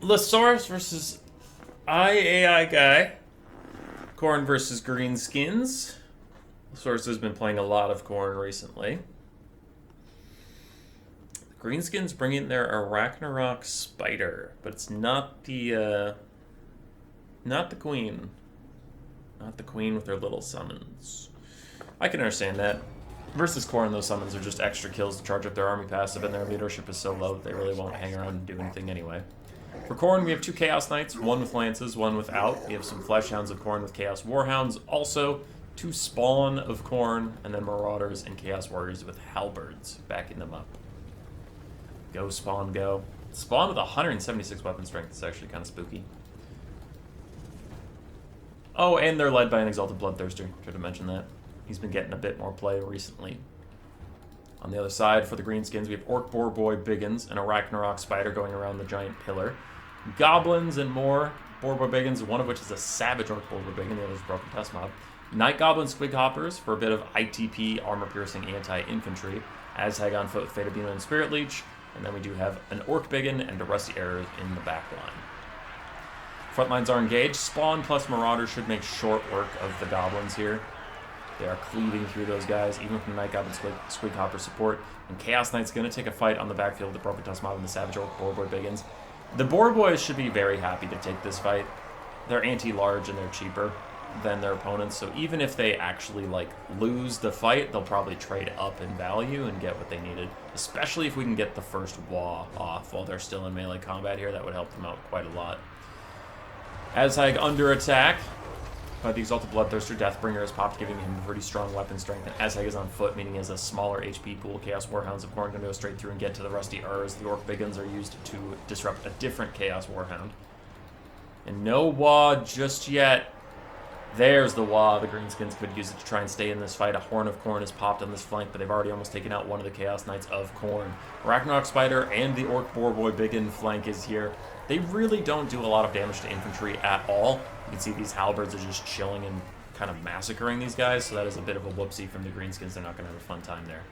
Lasaurus versus AI guy. Corn versus Greenskins. Lasaurus has been playing a lot of Corn recently. Greenskins bring in their Arachnarok Spider, but it's not the queen. Not the queen with her little summons. I can understand that. Versus Corn, those summons are just extra kills to charge up their army passive, and their leadership is so low that they really won't hang around and do anything anyway. For Corn, we have 2 Chaos Knights, one with Lances, one without. We have some Fleshhounds of Corn with Chaos Warhounds. Also, 2 Spawn of Corn, and then Marauders and Chaos Warriors with Halberds, backing them up. Go, Spawn, go. Spawn with 176 weapon strength is actually kind of spooky. Oh, and they're led by an Exalted Bloodthirster. Should have mentioned that. He's been getting a bit more play recently. On the other side, for the Greenskins, we have Orc Boar Boy Biggins and a Ragnarok Spider going around the giant pillar. Goblins and more Boar Boy Biggins, one of which is a Savage Orc Boar Boy Biggin, the other is Broken Test Mob. Night Goblin Squig Hoppers for a bit of ITP, armor-piercing anti-infantry. Azhag on foot with Fata Beam and Spirit Leech. And then we do have an Orc Biggin and a Rusty Arrow in the back line. Front lines are engaged. Spawn plus Marauder should make short work of the Goblins here. They are cleaving through those guys, even from the Night Goblin Squig Hopper support. And Chaos Knight's going to take a fight on the backfield with the Broken Tusk Mob and the Savage Orc Boar Boy Biggins. The Boar Boys should be very happy to take this fight. They're anti-large and they're cheaper than their opponents, so even if they actually lose the fight, they'll probably trade up in value and get what they needed. Especially if we can get the first Wah off while they're still in melee combat here, that would help them out quite a lot. Azhag under attack by the Exalted Bloodthirster. Deathbringer is popped, giving him pretty strong weapon strength, and Azhag is on foot, meaning he has a smaller HP pool. Chaos Warhounds of Corn going to go straight through and get to the Rusty Urs. The Orc Biggins are used to disrupt a different Chaos Warhound. And no Wah just yet. There's the Wah. The Greenskins could use it to try and stay in this fight. A Horn of Corn is popped on this flank, but they've already almost taken out one of the Chaos Knights of Corn. Ragnarok Spider and the Orc Boar Boy Biggin flank is here. They really don't do a lot of damage to infantry at all. You can see these halberds are just chilling and kind of massacring these guys, so that is a bit of a whoopsie from the Greenskins. They're not going to have a fun time there.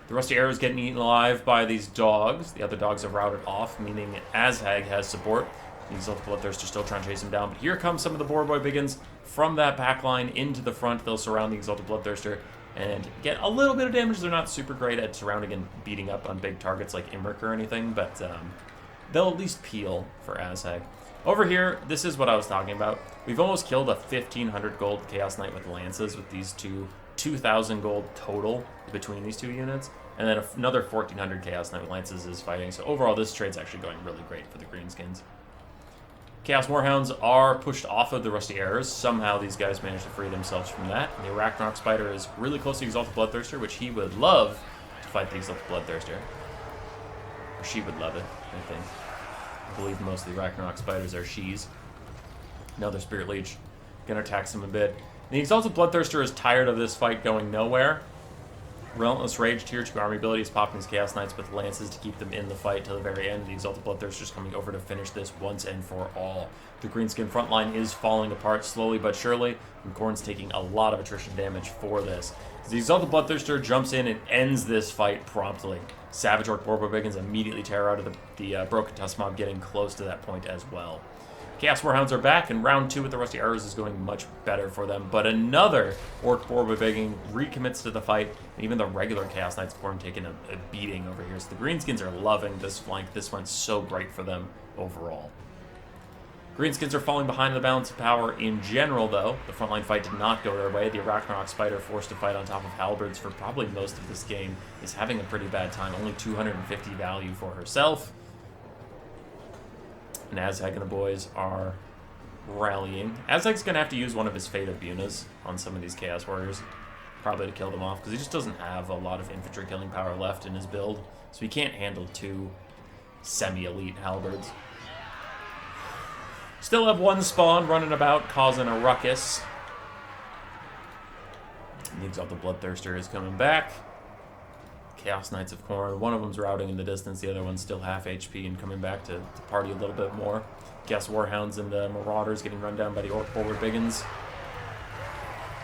The Rusty Arrow is getting eaten alive by these dogs. The other dogs have routed off, meaning Azhag has support. The Exalted Bloodthirster still trying to chase him down, but here come some of the Boar Boy Biggins from that back line into the front. They'll surround the Exalted Bloodthirster and get a little bit of damage. They're not super great at surrounding and beating up on big targets like Imrik or anything, but they'll at least peel for Azhag. Over here, this is what I was talking about. We've almost killed a 1,500 gold Chaos Knight with Lances with these 2,000 gold total between these two units. And then another 1,400 Chaos Knight with Lances is fighting. So overall, this trade's actually going really great for the Greenskins. Chaos Warhounds are pushed off of the Rusty Arrows. Somehow these guys managed to free themselves from that. And the Arachnarok Spider is really close to Exalted Bloodthirster, which he would love to fight the Exalted Bloodthirster. Or she would love it, I think. I believe most of the Arachnarok Spiders are she's. Another Spirit Leech. Gonna tax him a bit. The Exalted Bloodthirster is tired of this fight going nowhere. Relentless Rage, tier 2 army ability is popping his Chaos Knights with Lances to keep them in the fight till the very end. The Exalted Bloodthirster is coming over to finish this once and for all. The Greenskin front line is falling apart slowly but surely, and Khorne's taking a lot of attrition damage for this. The Exalted Bloodthirster jumps in and ends this fight promptly. Savage Orc Boar Boy Biggins immediately tear out of the Broken Tusk Mob, getting close to that point as well. Chaos Warhounds are back, and round 2 with the Rusty Arrows is going much better for them. But another Orc Boar Boy Biggin recommits to the fight, and even the regular Chaos Knights of Khorne taking a beating over here. So the Greenskins are loving this flank. This went so great for them overall. Greenskins are falling behind in the balance of power in general, though. The frontline fight did not go their way. The Arachnarok Spider, forced to fight on top of Halberds for probably most of this game, is having a pretty bad time. Only 250 value for herself. And Azhag and the boys are rallying. Azhag's going to have to use one of his Fate of Bunas on some of these Chaos Warriors, probably to kill them off, because he just doesn't have a lot of infantry killing power left in his build, so he can't handle 2 semi-elite halberds. Still have 1 spawn running about, causing a ruckus. The Exalted Bloodthirster is coming back. Chaos Knights of Khorne. One of them's routing in the distance, the other one's still half HP and coming back to party a little bit more. Chaos Warhounds and Marauders getting run down by the Orc Boar Boy Biggins.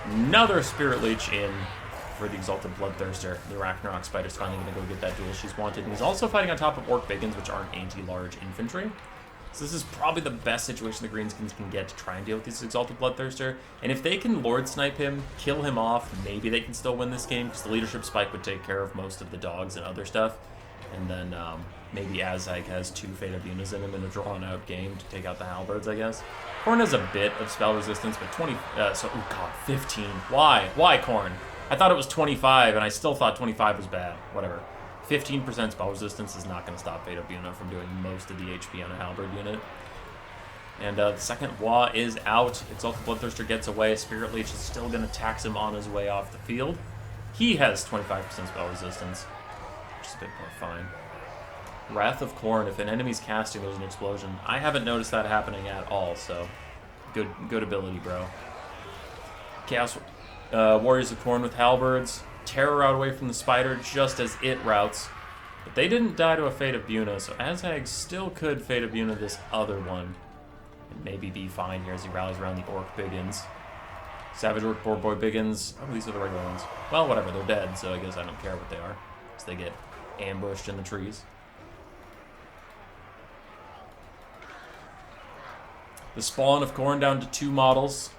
Another Spirit Leech in for the Exalted Bloodthirster. The Arachnarok Spider's finally going to go get that duel she's wanted. And he's also fighting on top of Orc Biggins, which aren't anti-large infantry. So this is probably the best situation the Greenskins can get to try and deal with this Exalted Bloodthirster. And if they can Lord Snipe him, kill him off, maybe they can still win this game, because the Leadership Spike would take care of most of the dogs and other stuff. And then maybe Azag has 2 Fate of Unas in him in a drawn-out game to take out the Halberds, I guess. Korn has a bit of spell resistance, but 15. Why? Why, Korn? I thought it was 25, and I still thought 25 was bad. Whatever. 15% spell resistance is not going to stop Fate of Una from doing most of the HP on a Halberd unit. And the second Wa is out. Exalted Bloodthirster gets away. Spirit Leech is still going to tax him on his way off the field. He has 25% spell resistance, which is a bit more fine. Wrath of Korn. If an enemy's casting, there's an explosion. I haven't noticed that happening at all, so good ability, bro. Chaos Warriors of Korn with Halberds. Terror route away from the Spider just as it routes. But they didn't die to a Fate of Buna, so Azag still could Fate of Buna this other one. And maybe be fine here as he rallies around the Orc Biggins. Savage Orc Boar Boy Biggins. Oh, these are the regular ones. Well, whatever, they're dead, so I guess I don't care what they are. Because they get ambushed in the trees. The spawn of Korn down to 2 models.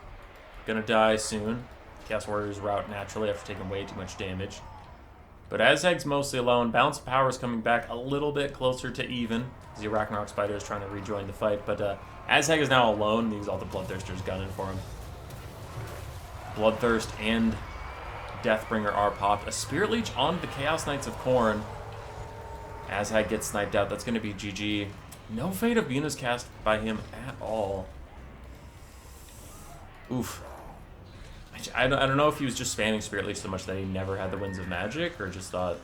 Gonna die soon. Chaos Warriors route naturally after taking way too much damage. But Azag's mostly alone. Balance of Power is coming back a little bit closer to even, as the Arachnarok Spider is trying to rejoin the fight. But Azag is now alone. The Exalted Bloodthirster's gunning for him. Bloodthirst and Deathbringer are popped. A Spirit Leech on the Chaos Knights of Korn. Azag gets sniped out. That's going to be GG. No Fate of Unas cast by him at all. Oof. I don't know if he was just spamming Spirit Leech so much that he never had the Winds of Magic, or just thought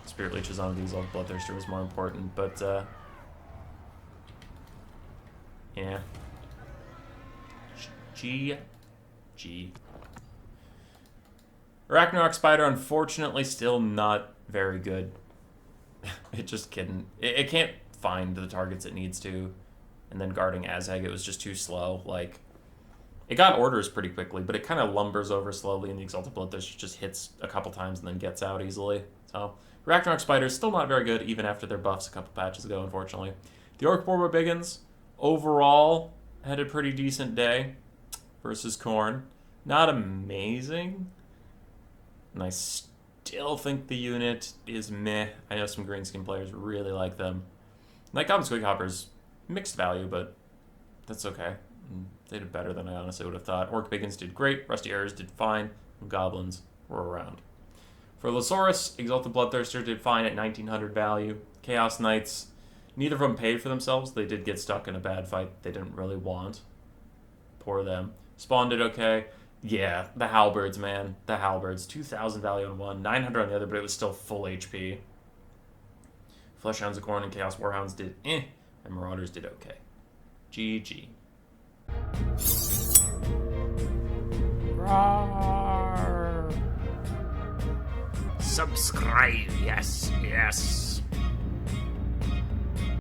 Spirit Leeches on these old Bloodthirster was more important, but yeah. GG. Arachnarok Spider, unfortunately, still not very good. It just couldn't. It can't find the targets it needs to, and then guarding Azag, it was just too slow. Like, it got orders pretty quickly, but it kind of lumbers over slowly, and the Exalted Bloodthirster just hits a couple times and then gets out easily. So, Arachnarok Spider is still not very good, even after their buffs a couple patches ago, unfortunately. The Orc Boar Biggins, overall, had a pretty decent day versus Korn. Not amazing, and I still think the unit is meh. I know some Greenskin players really like them. Like Goblin Squig Hopper's mixed value, but that's okay. They did better than I honestly would have thought. Orc Biggins did great, Rusty Errors did fine, and Goblins were around. For Losaurus, Exalted Bloodthirster did fine at 1900 value. Chaos Knights, neither of them paid for themselves. They did get stuck in a bad fight they didn't really want. Poor them. Spawn did okay. Yeah, the Halberds, man. The Halberds. 2000 value on one, 900 on the other, but it was still full HP. Fleshhounds of Korn and Chaos Warhounds did and Marauders did okay. GG. Roar. Subscribe, yes.